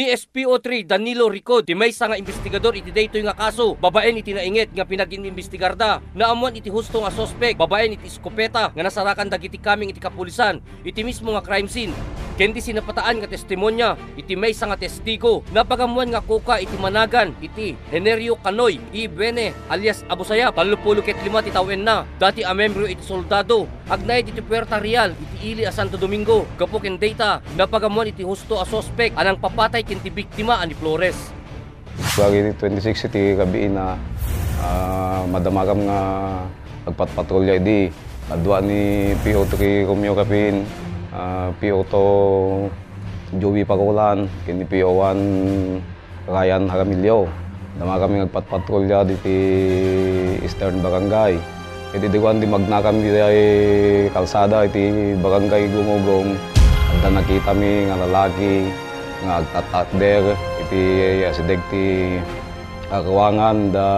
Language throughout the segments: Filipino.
ni SPO3 Danilo Ricod, ti may nga investigador iti daytoy nga kaso. Babaen iti nainget nga pinag-inimbestigar da. Naamuan iti husto nga sospek, babaen iti iskopeta nga nasarakan dagiti kaming iti kapulisan, iti mismo nga crime scene. Kendi sinapataan nga testimonya, iti may nga testigo. Napagamuan nga kuka iti managan, iti Henerio Canoy, Ibene, alias Abusaya, 35 ti tawen na. Dati a membro iti soldado, agnay iti Puerta Real, iti ili a Santo Domingo. Kapuken data, napagamuan iti husto a sospek, anang papatay kinti biktima ani Flores. Bagi 26 iti gabi na madamagam nga pagpatpatrolya di adwa ni PO3 Romeo Capin, PO2 Joey Pagolan, kini PO1 Ryan Haramilio. Dama kami nagpatpatrolya diti Eastern Barangay. Iti diwan di magna kami di kalsada iti Barangay Gumugong. Adda nakita mi nga lalaki nga agtatakder iti asideg ti Arwangan da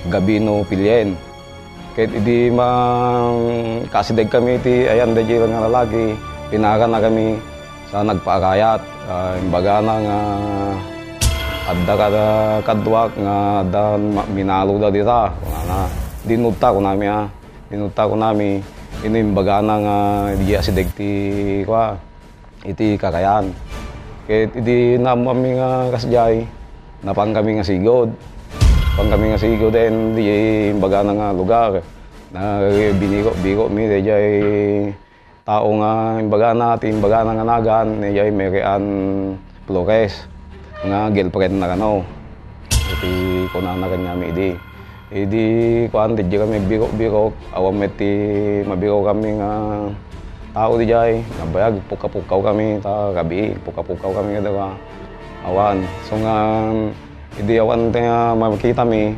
Gabino Pilien. Kahit hindi kasideg kami iti ayan da nga lalaki, pinaka na kami sa nagpaakayat. Imbaga na nga adda kadwak nga adda minalo da dita. Dinunta ko nami dinunta ko nami. Imbaga na nga di asideg iti kakayan. Kahit hindi naman nga kasadyay, napang kami nga sigod. Pang kami nga sigod din, di imbaga na nga lugar. Na biniko mi, di tao nga imbaga natin, imbaga na nga nagan, di Marian Flores. Nga girlfriend na kano. Iti kunana kanyami di. Di kuan di kami biro-biro, awam iti mabiro kami nga tao di jay, nabayag, puka-pukaw kami ta gabi, puka-pukaw kami nga daw awan. So nga, hindi awan tayo makita mi,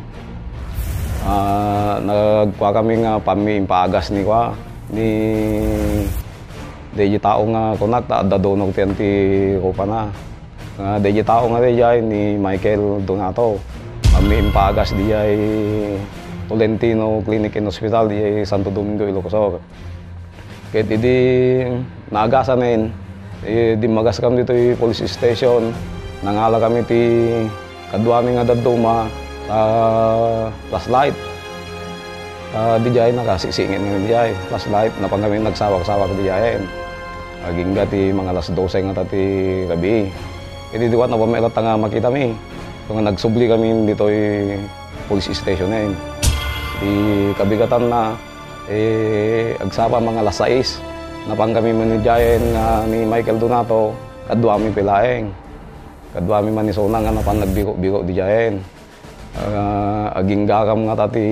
nagkuha kami nga pami-impagas ni kwa, di tao nga kunak, dadonog tiyan ti rupa na. Di tao nga di jay ni Michael Donato, pami-impagas di jay Tolentino Clinic and Hospital di Santo Domingo, Ilocos. Kahit hindi naagasan na yun, di magas kami dito yung police station. Nangala kami ti kadwami nga daduma sa flashlight. Di jay nakasisingin nga di jay. Flashlight, napang kami nagsawak-sawak di jay. Aging ti mga alas 12 nga tati gabi. Hindi diwat na pamilat nga makita mi. So nga nagsubli kami dito yung police station na yun. Di kabigatan na, agsapa mga alas 6. Napang kami manidyayen ni Michael Donato, kadwami pilaeng. Kadwami manisona nga napang nagbiko-biko di jayen. Aging gakam nga tati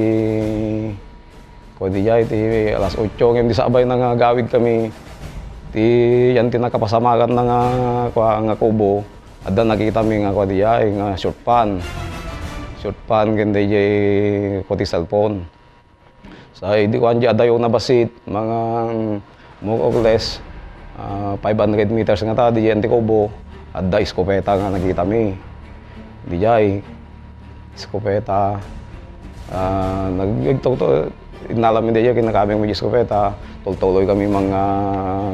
ko di jay, ti alas 8 ngayon di sabay na nga gawid kami. Ti yan tinakapasamakan na nga kubo. Adda nakita mi nga ko di jay, nga short pan. Short pan ganda jay ko ti cellphone. Sa hindi ko anja adayo na basit, mga more or less 500 meters nga ta, di yan ti kubo. Adda iskopeta nga nakita mi. Di jay, iskopeta. Nagtugto, inalamin di jay, kinakaming mo iskopeta. Tultuloy kami mga,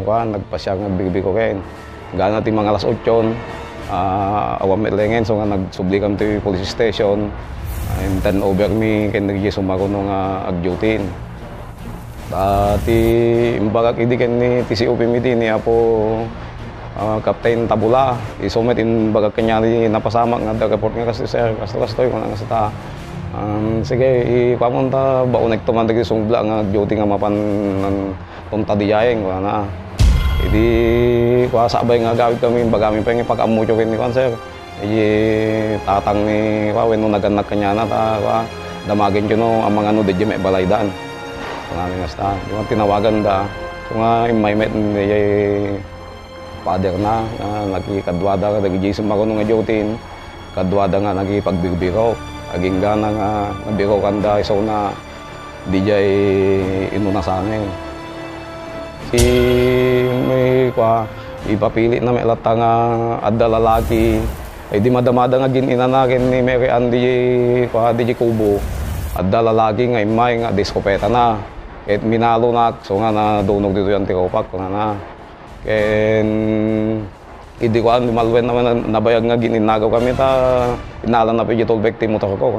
nagpasya nga bigbi-ko kain. Gana ti mga alas 8, awam melengen, so nga nagsubli kami ti police station. And turn over mi kay nag-sumako nung agjutin. Dati imbagak idi ken ni TCOP miti ni apo Captain Tabula. Isumet imbagak kanya ni napasama nga report nga kasi sir kasto-kastoy kun nga sa sige ipamunta baunek tuman dagi sumbla nga duty nga mapan punta diyaeng na. Idi kuha sabay nga gawid kami bagami pa nga pag-amucho ken ni kan sir. Tatang ni Wawen nung naganak kanya na damagin ko no ang mga di may balaydan. Maraming hasta. Yung tinawagan da. So nga may met ni father na nagkikadwada ka nag-Jason ako nung ajotin. Kadwada nga nagkipagbiro. Aging gana nga nabiro kanda iso na di jay inuna sa amin. Si may ipapili na may lata nga adda lalaki. Ay di madamada nga gininakin ni Mary Andy di Kubo. Adda lalaki nga imay nga diskopeta na. Kahit minalo na, so nga nadunog dito yung tikopak nga na. Ken Hindi ko malwen naman nabayag nga gininagaw kami ta inalan na piditol victim motor ko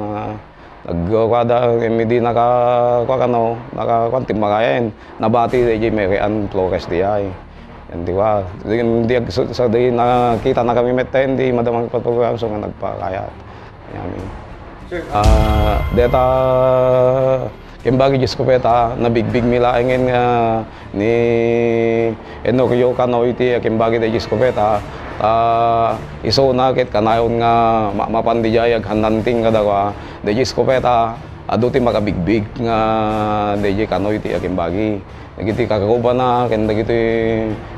nagkada hindi nakakuan timakayan nabati di Mary Ann Flores di ay hindi ba hindi sa di nakita na kami met hindi madamang program so nga nagpakaya yamin data Kimbagi Diyos ko peta, nabigbig milaingin nga ni Enorio Kanoy ti kimbagi da Diyos ko peta, iso nakit kanayon nga mapandijayag hananting nga dawa, da Diyos ko peta, ado ti makabigbig nga DJ Kanoy ti kimbagi. Nagiti kakakuba na, kaya nagiti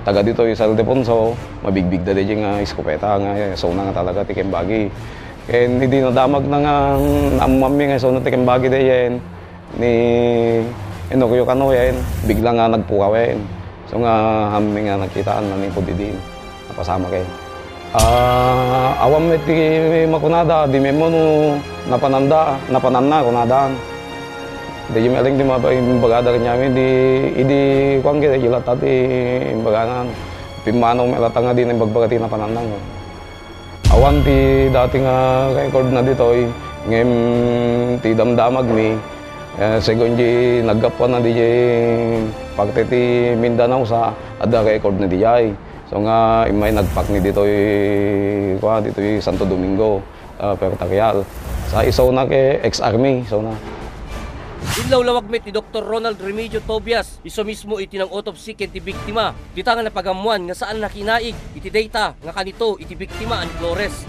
taga dito yung San Ildefonso, mabigbig da DJ nga iskopeta nga, so na nga talaga ti kimbagi. Kaya hindi nadamag na nga namami nga so na ti kimbagi da yan. Ni Enorio Kanoy bigla nga nagpukawen. So nga kami nga nakitaan na ni Pudidin. Napasama kay. Awam met ti makunada di memo no napananna kunadaan. Di meling di mabagada kanya di kuan kay gilat ati imbaganan. Pimano melata nga din bagbagati na panandang. Awan ti dati nga record na ditoy ngem ti damdamag mi segon di naggapuan na di pagte ti Mindanao sa ada record na di ay. So nga imay nagpak ni dito Santo Domingo, Pertarial. Sa isaw na ke ex-army, so na. Inlaw lawag met ni Dr. Ronald Remigio Tobias, iso mismo iti ng autopsy ken ti biktima. Dita nga napagamuan nga saan nakinaig iti data nga kanito iti biktima an Flores.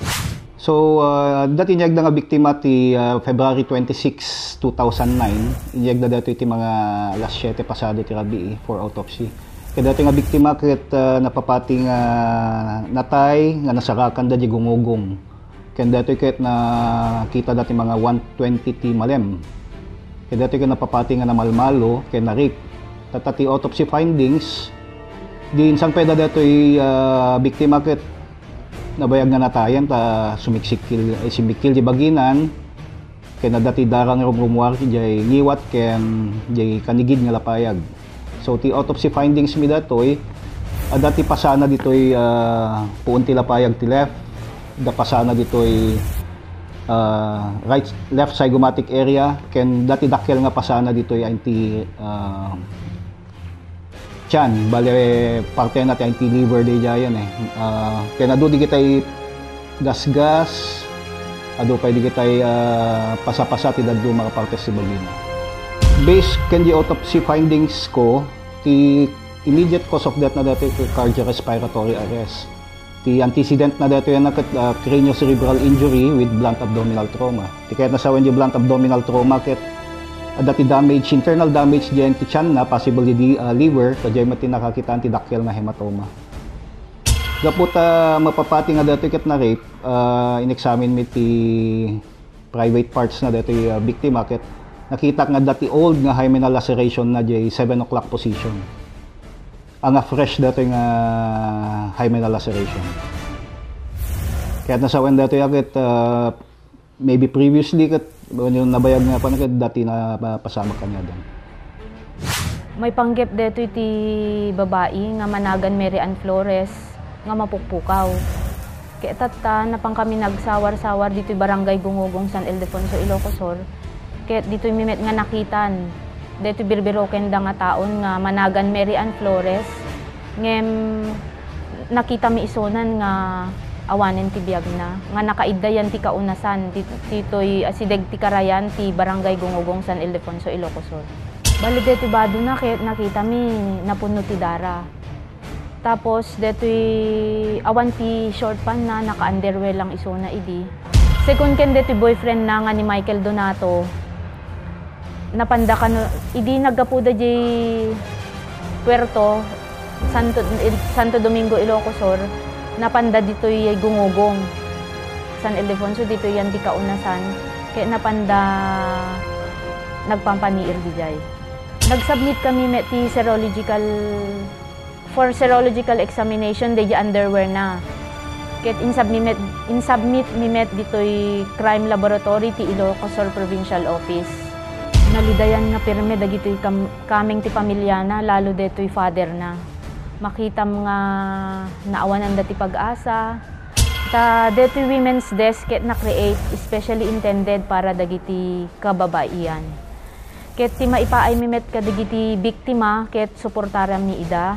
So, dati inyag na nga biktima ti February 26, 2009. Inyag na dati iti mga alas 7 pasado ti rabi for autopsy. Kaya dati nga biktima ket napapati nga natay nga nasarakan da di gungugong. Kaya dati ket nakita dati mga 120 ti malem. Kaya dati ket napapati nga namalmalo kaya narik. Tatati autopsy findings di insang peda dati biktima ket nabayag nga natayan ta simikil di baginan kaya dati darang rumrumuar ti jay ngiwat ken jay kanigid nga lapayag. So ti autopsy findings mi datoy dati pasana ditoy puun ti lapayag ti left, da pasana ditoy left zygomatic area ken dati dakkel nga pasana ditoy anti tiyan, bale parte natin anti liver di jayan kaya nado di kitay gas-gas ado pa di kitay pasa-pasa ti daddo mga parte si bagina. Based ken di autopsy findings ko, ti immediate cause of death na dati cardiorespiratory arrest. Ti antecedent na dati yan craniocerebral injury with blunt abdominal trauma. Ti kaya nasawan di blunt abdominal trauma ket dati damage, internal damage diyan ti tiyan na possibly di liver, kaya mati nakakita ti dakkel nga hematoma. Gaputa mapapati nga dati ket na rape, in-examine mi ti private parts na dati biktima ket nakita nga dati old nga hymenal laceration na di 7 o'clock position. Ang fresh dati nga hymenal laceration. Kaya nasawan dati ket maybe previously ket yung nabayag nga pa na dati na pasama kanya doon. May panggep dito iti babae nga managan Mary Ann Flores nga mapukpukaw. Kaya tata na pang kami nagsawar-sawar dito barangay Gungugong San Ildefonso, Ilocos Sur. Kaya dito mimet nga nakitan. Dito birbiroken da nga taon nga managan Mary Ann Flores. Ngem nakita mi isonan nga awanen ti biyag na nga nakaiddayan ti kaunasan ditoy asideg ti karayan ti barangay Gungugong San Ildefonso, Ilocos Sur. Bali deti bado na nakita mi napuno ti dara. Tapos detoy awan ti short pan na naka-underwear lang isona idi. Second ken detoy boyfriend na nga ni Michael Donato. Napanda kano idi naggapuda di Puerto Santo Domingo, Ilocos Sur. Napanda ditoy Gungugong San Ildefonso dito yan di kaunasan kaya napanda nagpampaniir di jay. Nagsubmit kami met ti serological examination di underwear na. Kaya insubmit mi met ditoy crime laboratory ti Ilocos Sur Provincial Office. Nalidayan nga pirme dagitoy kaming ti pamilya na lalo ditoy father na. makita mga naawanan dati pag-asa. Ta dito Women's Desk ket na-create especially intended para dagiti kababaihan. Ket ti maipaay mimet kadagiti biktima ket suportaram ni ida.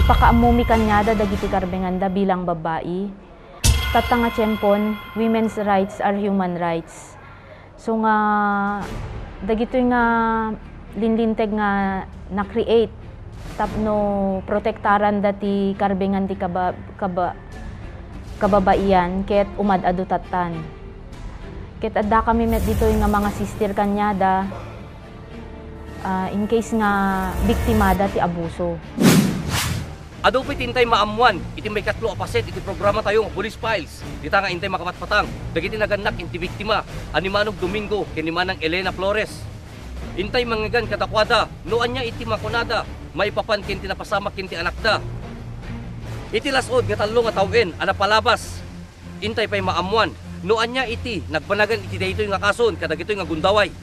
Ipakaamumi kanyada dagiti karbenganda bilang babae. Tatanga tiyempon, women's rights are human rights. So nga dagito nga linlinteg nga na-create tapno protektaran dati karbengan ti kababaihan ket umad-adu tatan. Ket adda kami met dito nga mga sister kanyada in case nga biktimada ti abuso. Ado pa tintay maamuan, iti may katlo apaset, iti programa tayo ng police files. Dita nga intay makapatpatang, dagiti naganak inti biktima, animanog Domingo, kinimanang Elena Flores. Intay mangigan katakwada, noan niya iti makunada, maipapan kinti napasamak kinti anakda. Iti lasod nga talo nga tawin, anapalabas. Intay pa'y maamuan, noan niya iti, nagpanagan iti daytoy nga kason, kadagitoy nga gundaway.